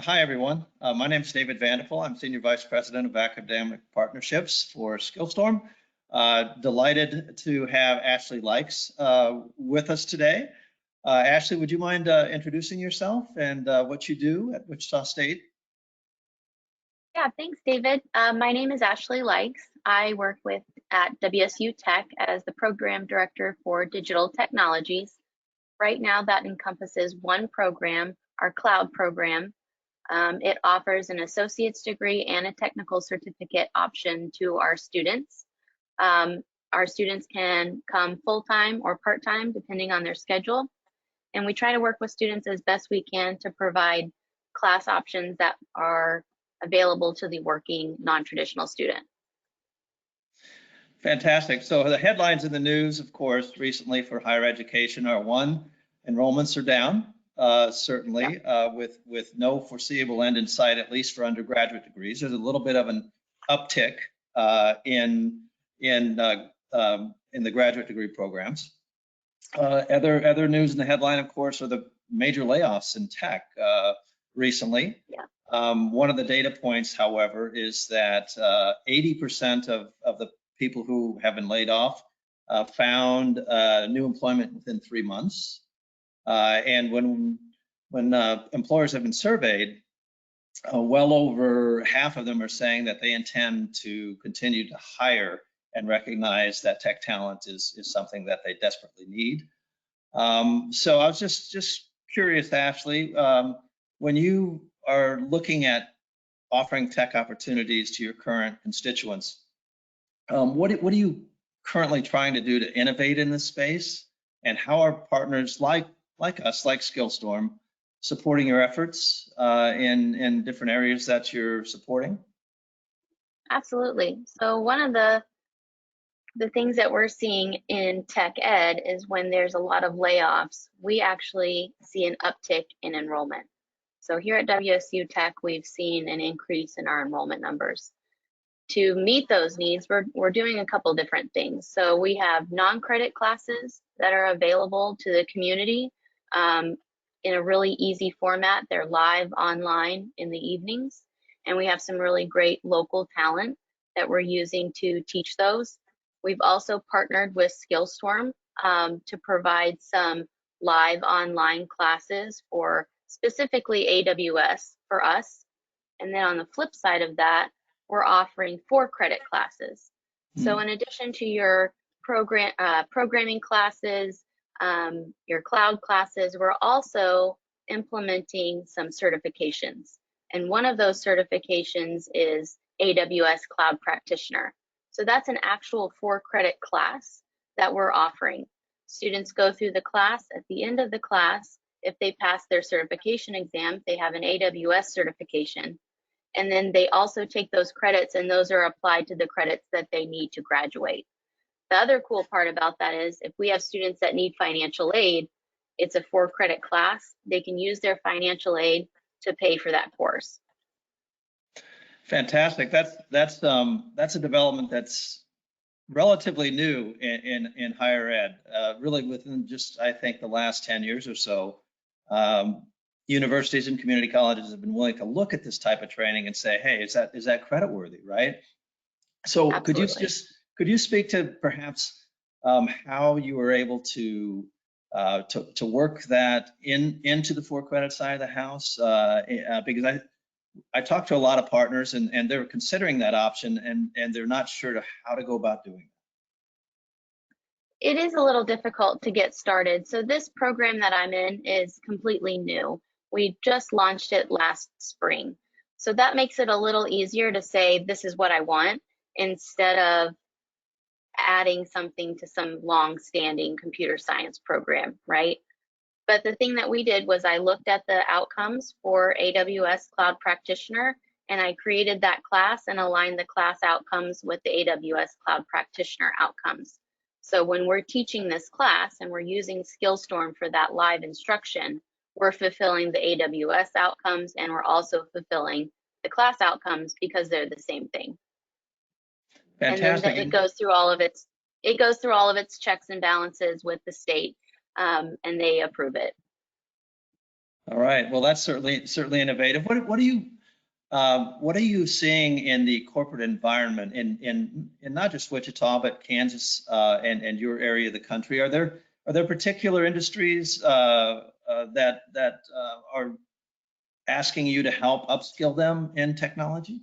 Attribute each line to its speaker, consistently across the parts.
Speaker 1: Hi, everyone. My name is David Vande. I'm Senior Vice President of Academic Partnerships for SkillStorm. Delighted to have Ashley Likes with us today. Ashley, would you mind introducing yourself and what you do at Wichita State?
Speaker 2: Yeah, thanks, David. My name is Ashley Likes. I work at WSU Tech as the Program Director for Digital Technologies. Right now, that encompasses one program, our cloud program. It offers an associate's degree and a technical certificate option to our students. Our students can come full-time or part-time, depending on their schedule. And we try to work with students as best we can to provide class options that are available to the working non-traditional student.
Speaker 1: Fantastic. So the headlines in the news, of course, recently for higher education are: one, enrollments are down, certainly, with no foreseeable end in sight, at least for undergraduate degrees. There's a little bit of an uptick in the graduate degree programs. Other news in the headline, of course, are the major layoffs in tech recently. One of the data points, however, is that 80% of the people who have been laid off found new employment within 3 months. And when employers have been surveyed, well over half of them are saying that they intend to continue to hire and recognize that tech talent is something that they desperately need. So I was just curious, Ashley, when you are looking at offering tech opportunities to your current constituents, what are you currently trying to do to innovate in this space, and how are partners like us, like SkillStorm, supporting your efforts in different areas that you're supporting?
Speaker 2: Absolutely. So one of the things that we're seeing in tech ed is when there's a lot of layoffs, we actually see an uptick in enrollment. So here at WSU Tech, we've seen an increase in our enrollment numbers. To meet those needs, we're doing a couple different things. So we have non-credit classes that are available to the community in a really easy format. They're live online in the evenings. And we have some really great local talent that we're using to teach those. We've also partnered with SkillStorm to provide some live online classes for specifically AWS for us. And then on the flip side of that, we're offering 4-credit classes. So in addition to your programming classes, your cloud classes, we're also implementing some certifications. And one of those certifications is AWS Cloud Practitioner. So that's an actual 4-credit class that we're offering. Students go through the class. At the end of the class, if they pass their certification exam, they have an AWS certification. And then they also take those credits, and those are applied to the credits that they need to graduate. The other cool part about that is if we have students that need financial aid, it's a 4-credit class. They can use their financial aid to pay for that course.
Speaker 1: Fantastic. That's a development that's relatively new in higher ed. Really within just, I think, the last 10 years or so, universities and community colleges have been willing to look at this type of training and say, hey, is that credit worthy, right? So
Speaker 2: Absolutely.
Speaker 1: could you speak to perhaps how you were able to work that into the 4-credit side of the house? Because I talked to a lot of partners and they're considering that option and they're not sure how to go about doing
Speaker 2: it. It is a little difficult to get started. So this program that I'm in is completely new. We just launched it last spring. So that makes it a little easier to say, this is what I want, instead of adding something to some long-standing computer science program, right? But the thing that we did was I looked at the outcomes for AWS Cloud Practitioner, and I created that class and aligned the class outcomes with the AWS Cloud Practitioner outcomes. So when we're teaching this class and we're using SkillStorm for that live instruction, we're fulfilling the AWS outcomes, and we're also fulfilling the class outcomes because they're the same thing.
Speaker 1: Fantastic.
Speaker 2: And then it goes through all of its checks and balances with the state, and they approve it.
Speaker 1: All right. Well, that's certainly innovative. What are you seeing in the corporate environment in not just Wichita, but Kansas and your area of the country? Are there particular industries that are asking you to help upskill them in technology?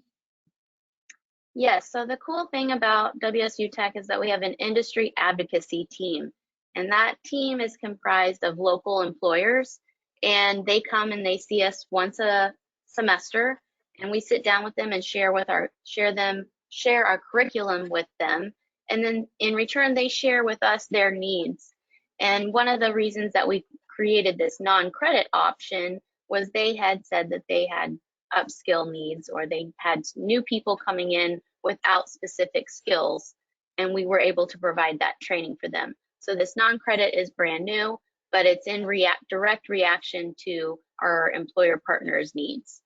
Speaker 2: Yes, so the cool thing about WSU Tech is that we have an industry advocacy team, and that team is comprised of local employers, and they come and they see us once a semester, and we sit down with them and share our curriculum with them, and then in return they share with us their needs. And one of the reasons that we created this non-credit option was they had said that they had upskill needs, or they had new people coming in without specific skills, and we were able to provide that training for them. So this non-credit is brand new, but it's in direct reaction to our employer partners' needs.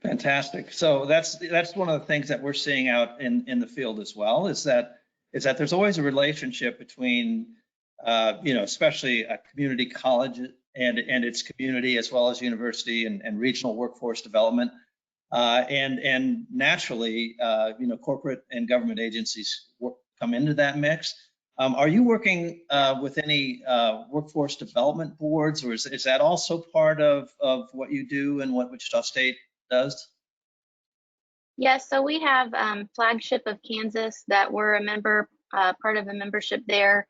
Speaker 1: Fantastic. So that's one of the things that we're seeing out in the field as well, is that there's always a relationship between especially a community college and its community, as well as university and regional workforce development, and naturally, corporate and government agencies come into that mix. Are you working with any workforce development boards, or is that also part of what you do and what Wichita State does?
Speaker 2: Yes, so we have Flagship of Kansas that we're a member, part of a membership there.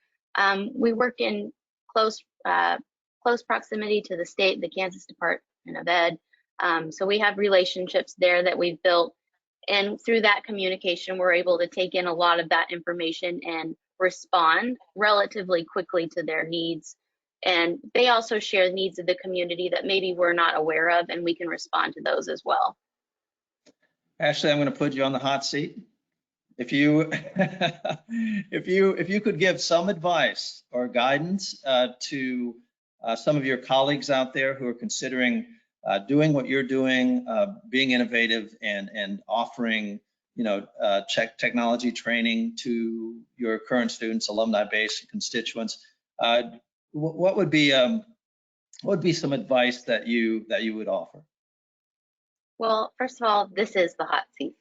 Speaker 2: We work in close proximity to the state, the Kansas Department of Ed. So we have relationships there that we've built, and through that communication, we're able to take in a lot of that information and respond relatively quickly to their needs. And they also share needs of the community that maybe we're not aware of, and we can respond to those as well.
Speaker 1: Ashley, I'm going to put you on the hot seat. If you if you could give some advice or guidance to some of your colleagues out there who are considering doing what you're doing, being innovative and offering technology training to your current students, alumni base, and constituents, what would be some advice that you would offer?
Speaker 2: Well, first of all, this is the hot seat.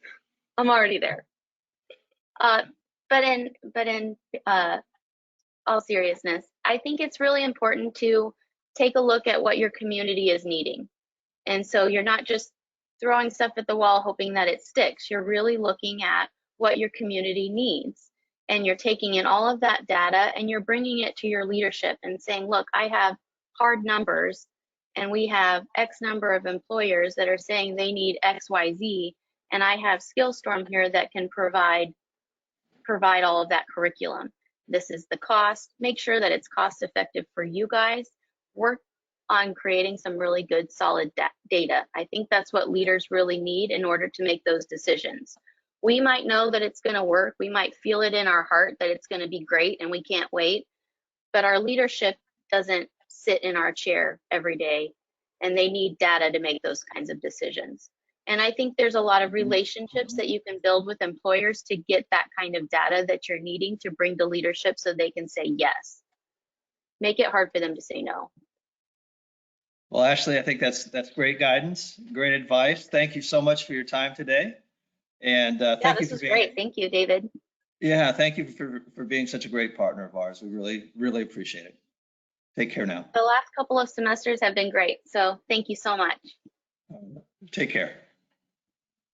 Speaker 2: I'm already there. But in all seriousness, I think it's really important to take a look at what your community is needing. And so you're not just throwing stuff at the wall hoping that it sticks. You're really looking at what your community needs. And you're taking in all of that data and you're bringing it to your leadership and saying, look, I have hard numbers, and we have X number of employers that are saying they need X, Y, Z, and I have SkillStorm here that can provide all of that curriculum. This is the cost. Make sure that it's cost effective for you guys. Work on creating some really good solid data. I think that's what leaders really need in order to make those decisions. We might know that it's going to work. We might feel it in our heart that it's going to be great and we can't wait. But our leadership doesn't sit in our chair every day, and they need data to make those kinds of decisions. And I think there's a lot of relationships that you can build with employers to get that kind of data that you're needing to bring to leadership so they can say yes. Make it hard for them to say no.
Speaker 1: Well, Ashley, I think that's great guidance, great advice. Thank you so much for your time today. And thank you for being
Speaker 2: great. Thank you, David.
Speaker 1: Yeah, thank you for being such a great partner of ours. We really appreciate it. Take care now.
Speaker 2: The last couple of semesters have been great. So thank you so much.
Speaker 1: Take care.